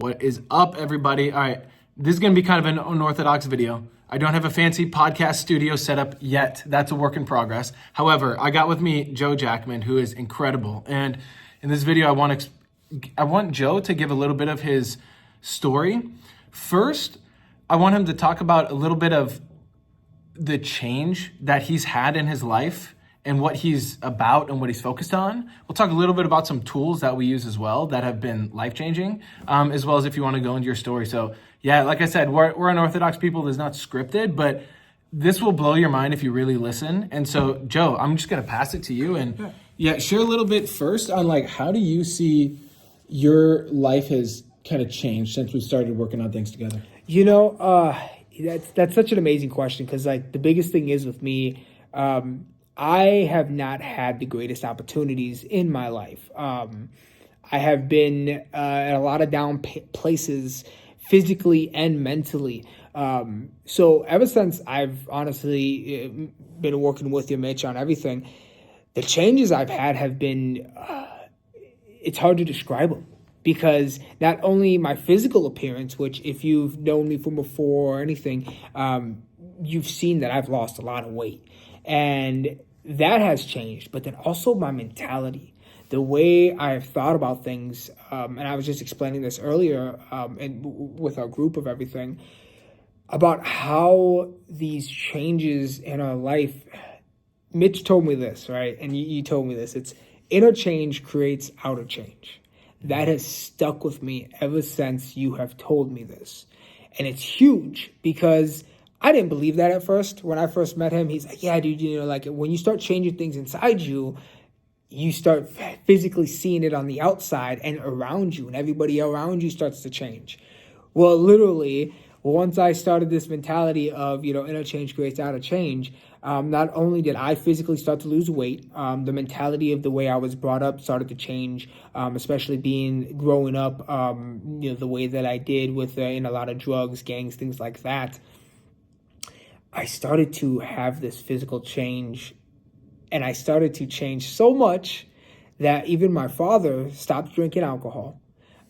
What is up, everybody? All right, this is going to be kind of an unorthodox video. I don't have a fancy podcast studio set up yet. That's a work in progress. However, I got with me Joe Jackman, who is incredible. And in this video, I want Joe to give a little bit of his story. First, I want him to talk about a little bit of the change that he's had in his life and what he's about and what he's focused on. We'll talk a little bit about some tools that we use as well that have been life-changing, as well as if you want to go into your story. So yeah, like I said, we're unorthodox people. It's not scripted, but this will blow your mind if you really listen. And so Joe, I'm just going to pass it to you and share a little bit first on like, how do you see your life has kind of changed since we started working on things together? You know, that's such an amazing question because like the biggest thing is with me, I have not had the greatest opportunities in my life. I have been at a lot of down places physically and mentally. So ever since I've honestly been working with you, Mitch, on everything, the changes I've had have been, it's hard to describe them. Because not only my physical appearance, which if you've known me from before or anything, you've seen that I've lost a lot of weight. And that has changed. But then also my mentality, the way I've thought about things. And I was just explaining this earlier and with our group of everything, about how these changes in our life. Mitch told me this, right? And you told me this. It's inner change creates outer change. That has stuck with me ever since you have told me this. And it's huge because I didn't believe that at first. When I first met him, he's like, yeah, dude, you know, like when you start changing things inside you, you start physically seeing it on the outside and around you, and everybody around you starts to change. Well, literally, once I started this mentality of, you know, inner change creates outer change, not only did I physically start to lose weight, the mentality of the way I was brought up started to change, especially growing up, you know, the way that I did with in a lot of drugs, gangs, things like that. I started to have this physical change, and I started to change so much that even my father stopped drinking alcohol.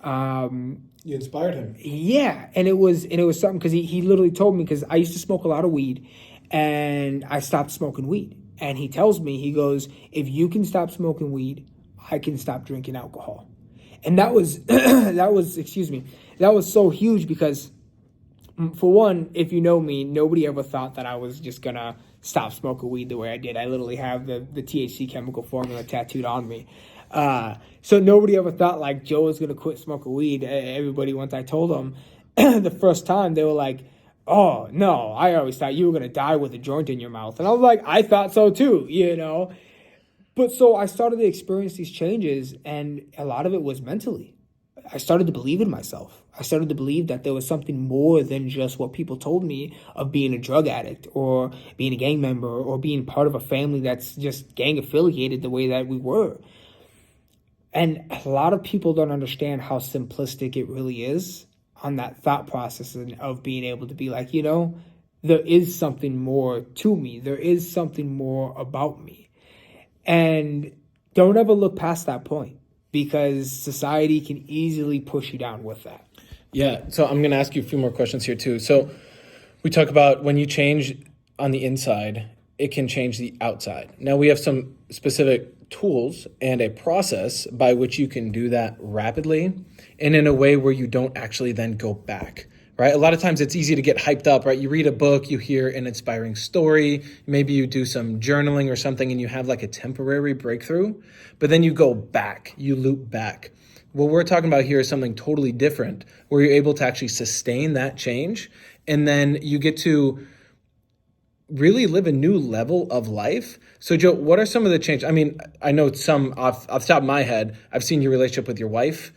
You inspired him. Yeah, and it was something because he literally told me, because I used to smoke a lot of weed, and I stopped smoking weed. And he tells me, he goes, if you can stop smoking weed, I can stop drinking alcohol. And that was that was so huge because, for one, if you know me, nobody ever thought that I was just gonna stop smoking weed the way I did. I literally have the THC chemical formula tattooed on me. So nobody ever thought like Joe was gonna quit smoking weed. Everybody, once I told them the first time, they were like, oh no, I always thought you were gonna die with a joint in your mouth. And I was like, I thought so too, you know. But so I started to experience these changes, and a lot of it was mentally. I started to believe in myself. I started to believe that there was something more than just what people told me of being a drug addict or being a gang member or being part of a family that's just gang affiliated the way that we were. And a lot of people don't understand how simplistic it really is on that thought process of being able to be like, you know, there is something more to me. There is something more about me. And don't ever look past that point, because society can easily push you down with that. Yeah, so I'm going to ask you a few more questions here too. So we talk about when you change on the inside, it can change the outside. Now we have some specific tools and a process by which you can do that rapidly and in a way where you don't actually then go back, right? A lot of times it's easy to get hyped up, right? You read a book, you hear an inspiring story, maybe you do some journaling or something and you have like a temporary breakthrough, but then you go back, you loop back. What we're talking about here is something totally different, where you're able to actually sustain that change, and then you get to really live a new level of life. So Joe, what are some of the changes? I mean, I know some off the top of my head. I've seen your relationship with your wife,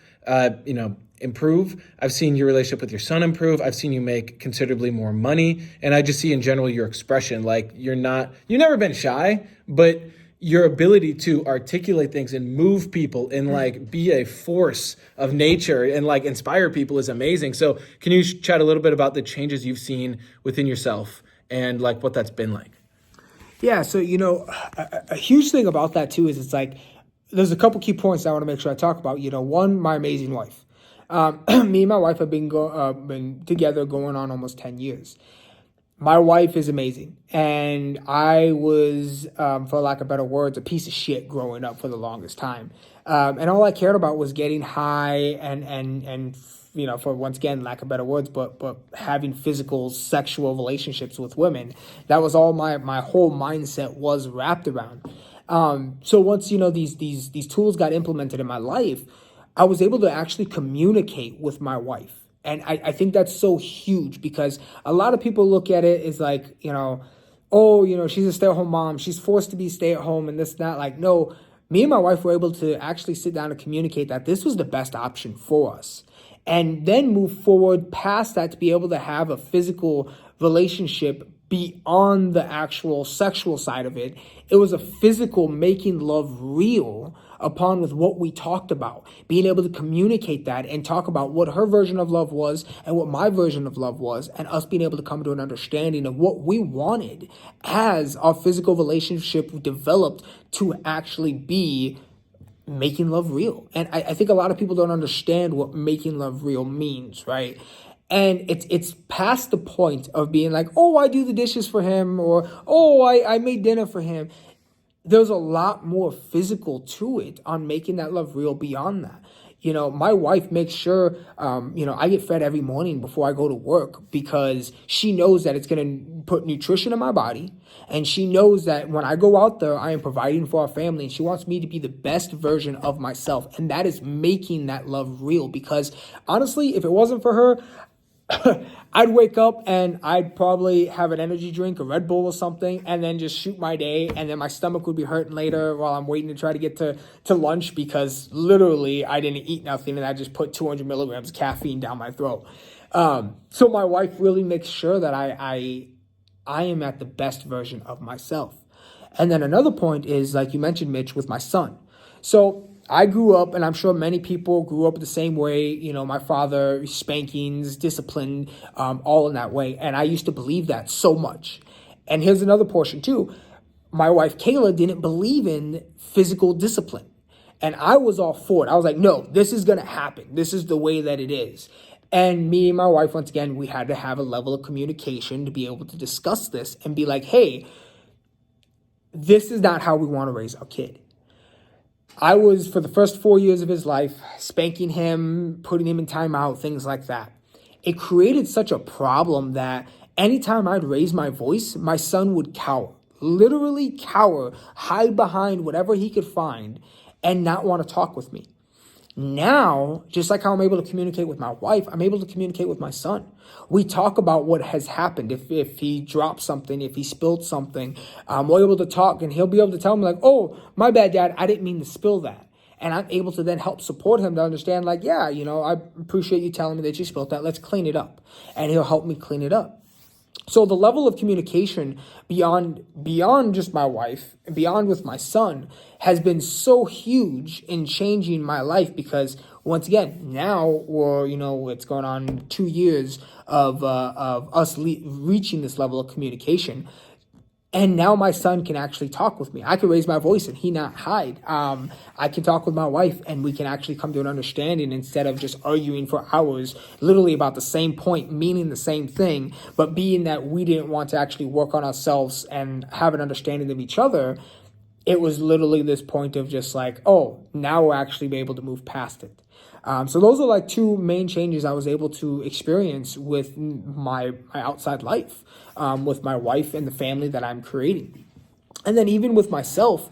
improve. I've seen your relationship with your son improve. I've seen you make considerably more money. And I just see in general your expression, like you've never been shy, but your ability to articulate things and move people and like be a force of nature and like inspire people is amazing. So can you chat a little bit about the changes you've seen within yourself and like what that's been like? Yeah, so, you know, a huge thing about that too is it's like, there's a couple key points I want to make sure I talk about. You know, one, my amazing wife. Me and my wife have been together going on almost 10 years. My wife is amazing, and I was, for lack of better words, a piece of shit growing up for the longest time. And all I cared about was getting high and for, once again, lack of better words, but having physical sexual relationships with women. That was all my whole mindset was wrapped around. So once these tools got implemented in my life, I was able to actually communicate with my wife. And I think that's so huge, because a lot of people look at it as like, she's a stay-at-home mom. She's forced to be stay-at-home and this and that. Like, no, me and my wife were able to actually sit down and communicate that this was the best option for us. And then move forward past that to be able to have a physical relationship beyond the actual sexual side of it. It was a physical making love real upon with what we talked about, being able to communicate that and talk about what her version of love was and what my version of love was, and us being able to come to an understanding of what we wanted as our physical relationship developed to actually be making love real. And I think a lot of people don't understand what making love real means, right? And it's past the point of being like, oh, I do the dishes for him, or, oh, I made dinner for him. There's a lot more physical to it on making that love real beyond that. My wife makes sure, I get fed every morning before I go to work, because she knows that it's going to put nutrition in my body. And she knows that when I go out there, I am providing for our family. And she wants me to be the best version of myself. And that is making that love real, because honestly, if it wasn't for her, I'd wake up and I'd probably have an energy drink, a Red Bull or something, and then just shoot my day. And then my stomach would be hurting later while I'm waiting to try to get to lunch, because literally I didn't eat nothing and I just put 200 milligrams of caffeine down my throat. So my wife really makes sure that I am at the best version of myself. And then another point is, like you mentioned, Mitch, with my son. So I grew up, and I'm sure many people grew up the same way. My father, spankings, discipline, all in that way. And I used to believe that so much. And here's another portion too. My wife, Kayla, didn't believe in physical discipline. And I was all for it. I was like, no, this is going to happen. This is the way that it is. And me and my wife, once again, we had to have a level of communication to be able to discuss this and be like, hey, this is not how we want to raise our kid. I was, for the first 4 years of his life, spanking him, putting him in timeout, things like that. It created such a problem that anytime I'd raise my voice, my son would cower, literally cower, hide behind whatever he could find, and not want to talk with me. Now, just like how I'm able to communicate with my wife, I'm able to communicate with my son. We talk about what has happened. If he dropped something, if he spilled something, we're able to talk, and he'll be able to tell me like, oh, my bad, Dad, I didn't mean to spill that. And I'm able to then help support him to understand like, yeah, I appreciate you telling me that you spilled that. Let's clean it up. And he'll help me clean it up. So the level of communication beyond just my wife, beyond with my son, has been so huge in changing my life, because once again, now it's going on 2 years of us reaching this level of communication. And now my son can actually talk with me. I can raise my voice and he not hide. I can talk with my wife and we can actually come to an understanding, instead of just arguing for hours, literally about the same point, meaning the same thing, but being that we didn't want to actually work on ourselves and have an understanding of each other. It was literally this point of just like, oh, now we're actually be able to move past it. So those are like two main changes I was able to experience with my outside life, with my wife and the family that I'm creating. And then even with myself,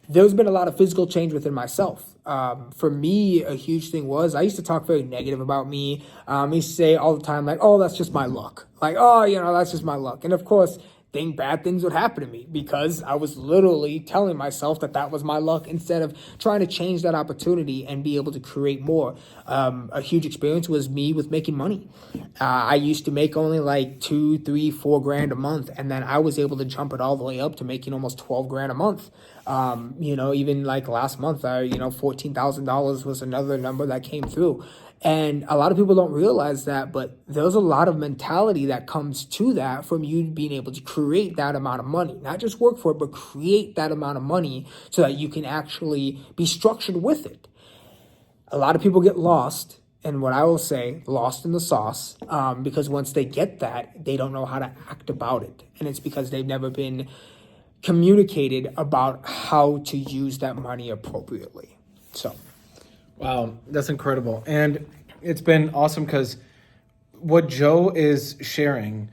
there's been a lot of physical change within myself. For me, a huge thing was I used to talk very negative about me. I used to say all the time, like, oh, that's just my luck. Like, oh, that's just my luck. And of course, bad things would happen to me, because I was literally telling myself that was my luck, instead of trying to change that opportunity and be able to create more. A huge experience was me with making money. I used to make only like $2, $3, $4 a month, and then I was able to jump it all the way up to making almost $12 a month. Even like last month, $14,000 was another number that came through. And a lot of people don't realize that, but there's a lot of mentality that comes to that from you being able to create that amount of money. Not just work for it, but create that amount of money so that you can actually be structured with it. A lot of people get lost and what I will say, lost in the sauce, because once they get that, they don't know how to act about it. And it's because they've never been communicated about how to use that money appropriately. So, wow, that's incredible. And it's been awesome because what Joe is sharing,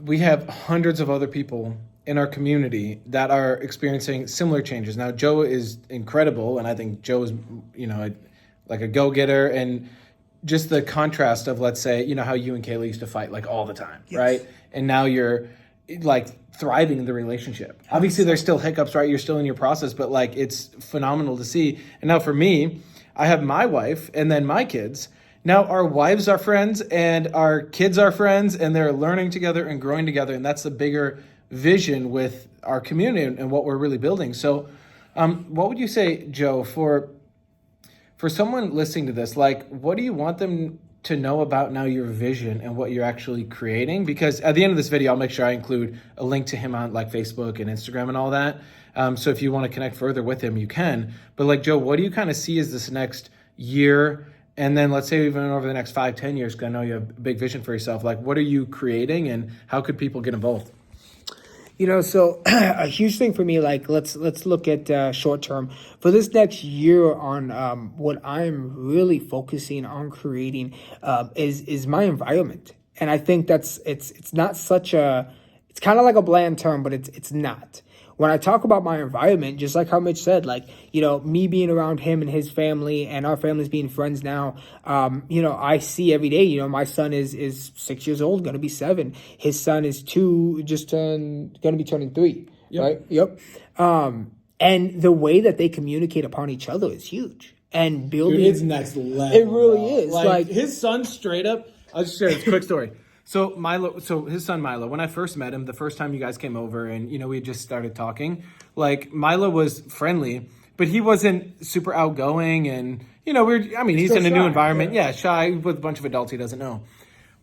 we have hundreds of other people in our community that are experiencing similar changes. Now, Joe is incredible, and I think Joe is, like a go-getter, and just the contrast of, let's say, how you and Kayla used to fight like all the time, yes, right? And now you're like thriving in the relationship. Obviously, there's still hiccups, right? You're still in your process, but like it's phenomenal to see. And now for me, I have my wife and then my kids. Now our wives are friends and our kids are friends, and they're learning together and growing together. And that's the bigger vision with our community and what we're really building. So what would you say, Joe, for someone listening to this, like, what do you want them to know about now your vision and what you're actually creating? Because at the end of this video, I'll make sure I include a link to him on like Facebook and Instagram and all that. So if you want to connect further with him, you can. But like, Joe, what do you kind of see as this next year? And then let's say even over the next 5-10 years, because I know you have a big vision for yourself. Like, what are you creating and how could people get involved? So a huge thing for me, like let's look at short term for this next year on what I'm really focusing on creating is my environment. And I think it's not such it's kind of like a bland term, but it's not. When I talk about my environment, just like how Mitch said, like, me being around him and his family and our families being friends now, I see every day, my son is 6 years old, going to be 7. His son is 2, going to be turning 3, yep, right? Yep. And the way that they communicate upon each other is huge. And building... Dude, it's next level. It really is. Like his son straight up... I'll just share a quick story. So his son Milo, when I first met him, the first time you guys came over and, we just started talking, like Milo was friendly, but he wasn't super outgoing and, he's in a new environment. Yeah, shy with a bunch of adults he doesn't know.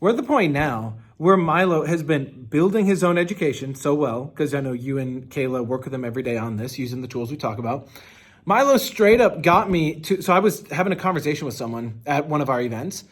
We're at the point now where Milo has been building his own education so well, because I know you and Kayla work with him every day on this, using the tools we talk about. Milo straight up got me to, so I was having a conversation with someone at one of our events.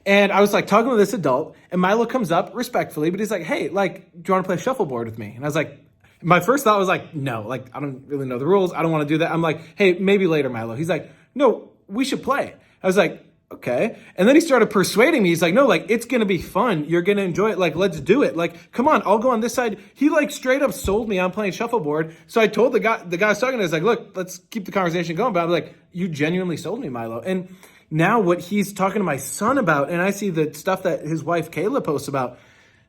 And I was like talking to this adult, and Milo comes up respectfully, but he's like, hey, like, do you want to play shuffleboard with me? And I was like, my first thought was like, no, like, I don't really know the rules. I don't want to do that. I'm like, hey, maybe later, Milo. He's like, no, we should play. I was like, okay. And then he started persuading me. He's like, no, like, it's going to be fun. You're going to enjoy it. Like, let's do it. Like, come on, I'll go on this side. He like straight up sold me on playing shuffleboard. So I told the guy I was talking to, I was like, look, let's keep the conversation going. But I'm like, you genuinely sold me, Milo. And now what he's talking to my son about, and I see the stuff that his wife Kayla posts about,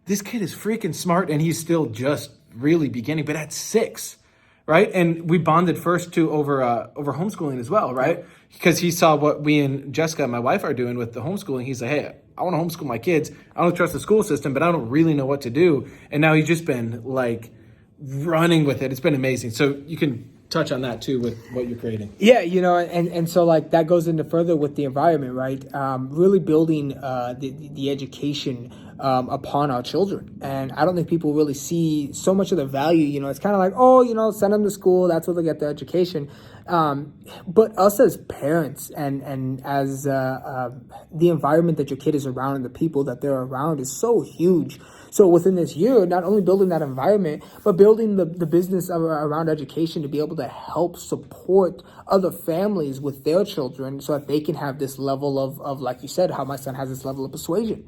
this kid is freaking smart and he's still just really beginning, but at 6, right? And we bonded first too over homeschooling as well, right? Because he saw what we and Jessica, my wife, are doing with the homeschooling. He's like, hey, I want to homeschool my kids. I don't trust the school system, but I don't really know what to do. And now he's just been like running with it. It's been amazing. So you can touch on that too with what you're creating. Yeah, and so like that goes into further with the environment, right? Really building the education upon our children. And I don't think people really see so much of the value. It's kind of like, send them to school, that's where they get their education. But us as parents and as the environment that your kid is around and the people that they're around is so huge. So within this year, not only building that environment, but building the business around education to be able to help support other families with their children so that they can have this level of like you said, how my son has this level of persuasion.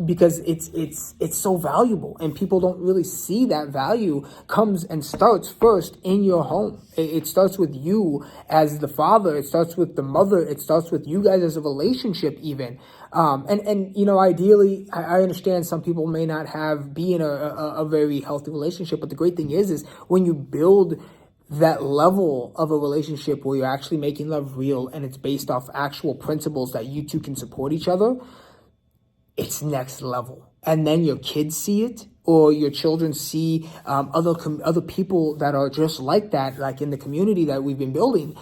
Because it's so valuable and people don't really see that value comes and starts first in your home. It starts with you as the father. It starts with the mother. It starts with you guys as a relationship even. Ideally, I understand some people may not be in a very healthy relationship, but the great thing is when you build that level of a relationship where you're actually making love real and it's based off actual principles that you two can support each other, it's next level. And then your kids see it, or your children see other people that are just like that, like in the community that we've been building.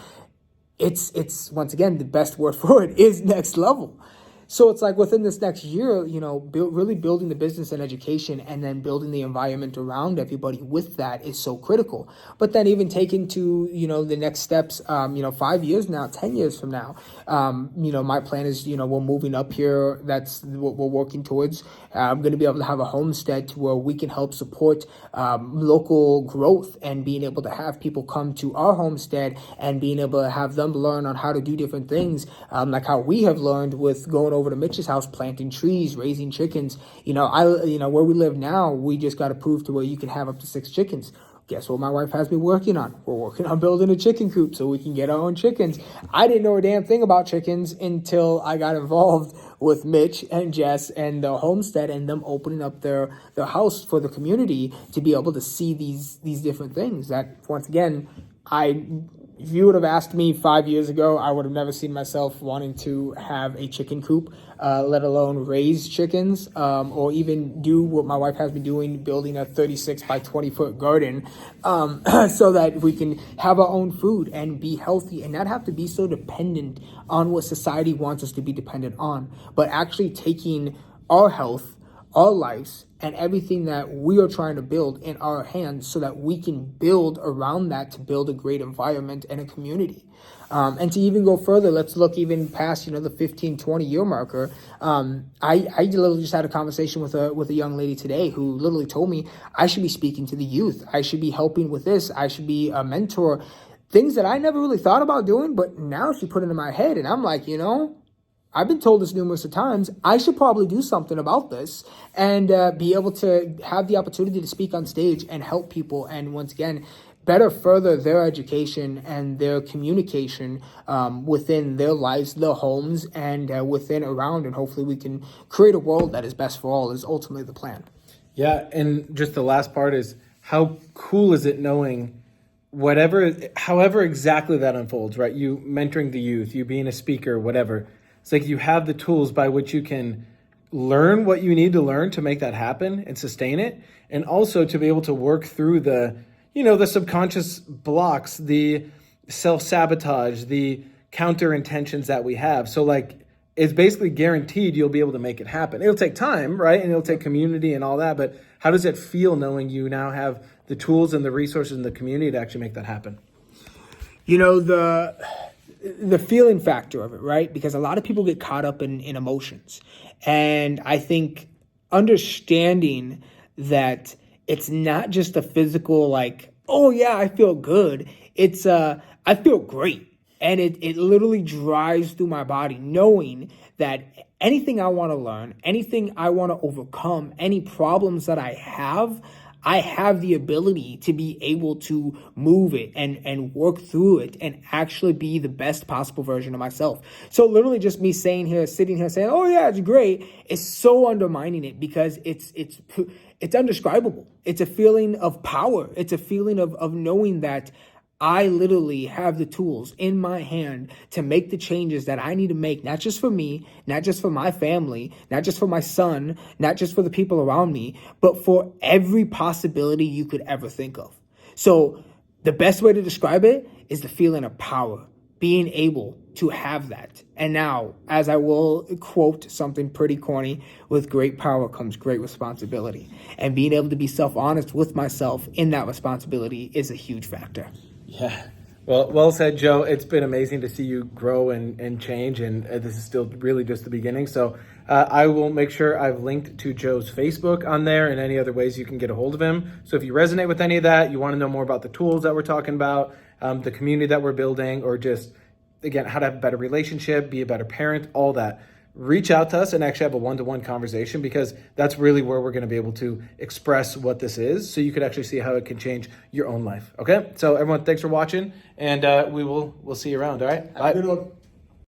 It's once again, the best word for it is next level. So it's like within this next year, really building the business and education, and then building the environment around everybody with that is so critical. But then even taking to, the next steps, 5 years now, 10 years from now, my plan is, we're moving up here. That's what we're working towards. I'm going to be able to have a homestead to where we can help support local growth, and being able to have people come to our homestead and being able to have them learn on how to do different things, like how we have learned with going over to Mitch's house, planting trees, raising chickens. Where we live now, we just got approved to where you can have up to 6 chickens. Guess what my wife has me working on? We're working on building a chicken coop so we can get our own chickens. I didn't know a damn thing about chickens until I got involved with Mitch and Jess and the homestead, and them opening up their house for the community to be able to see these different things. That, once again, if you would have asked me 5 years ago, I would have never seen myself wanting to have a chicken coop, let alone raise chickens, or even do what my wife has been doing, building a 36 by 20 foot garden, so that we can have our own food and be healthy and not have to be so dependent on what society wants us to be dependent on, but actually taking our health, our lives, and everything that we are trying to build in our hands, so that we can build around that to build a great environment and a community. And to even go further, let's look even past, the 15, 20 year marker. I literally just had a conversation with a young lady today who literally told me I should be speaking to the youth. I should be helping with this. I should be a mentor. Things that I never really thought about doing, but now she put it in my head, and I'm like, I've been told this numerous of times. I should probably do something about this, and be able to have the opportunity to speak on stage and help people, and once again, better further their education and their communication within their lives, their homes, and around, and hopefully we can create a world that is best for all, is ultimately the plan. Yeah, and just the last part is, how cool is it knowing however exactly that unfolds, right? You mentoring the youth, you being a speaker, whatever. It's like you have the tools by which you can learn what you need to learn to make that happen and sustain it. And also to be able to work through the subconscious blocks, the self-sabotage, the counter intentions that we have. So it's basically guaranteed you'll be able to make it happen. It'll take time, right? And it'll take community and all that. But how does it feel knowing you now have the tools and the resources in the community to actually make that happen? The feeling factor of it, right? Because a lot of people get caught up in emotions. And I think understanding that it's not just a physical, oh yeah, I feel good. It's I feel great. And it literally drives through my body, knowing that anything I want to learn, anything I want to overcome, any problems that I have the ability to be able to move it and work through it and actually be the best possible version of myself. So literally just me sitting here saying, oh yeah, it's great, is so undermining it, because it's undescribable. It's a feeling of power. It's a feeling of knowing that I literally have the tools in my hand to make the changes that I need to make, not just for me, not just for my family, not just for my son, not just for the people around me, but for every possibility you could ever think of. So the best way to describe it is the feeling of power, being able to have that. And now, as I will quote something pretty corny, with great power comes great responsibility. And being able to be self-honest with myself in that responsibility is a huge factor. Yeah. Well said, Joe. It's been amazing to see you grow and change, and this is still really just the beginning. So I will make sure I've linked to Joe's Facebook on there and any other ways you can get a hold of him. So if you resonate with any of that, you want to know more about the tools that we're talking about, the community that we're building, or just, again, how to have a better relationship, be a better parent, all that, reach out to us and actually have a one-to-one conversation, because that's really where we're going to be able to express what this is, so you could actually see how it can change your own life. Okay, so everyone, thanks for watching, and we'll see you around. All right, bye. Have a good one.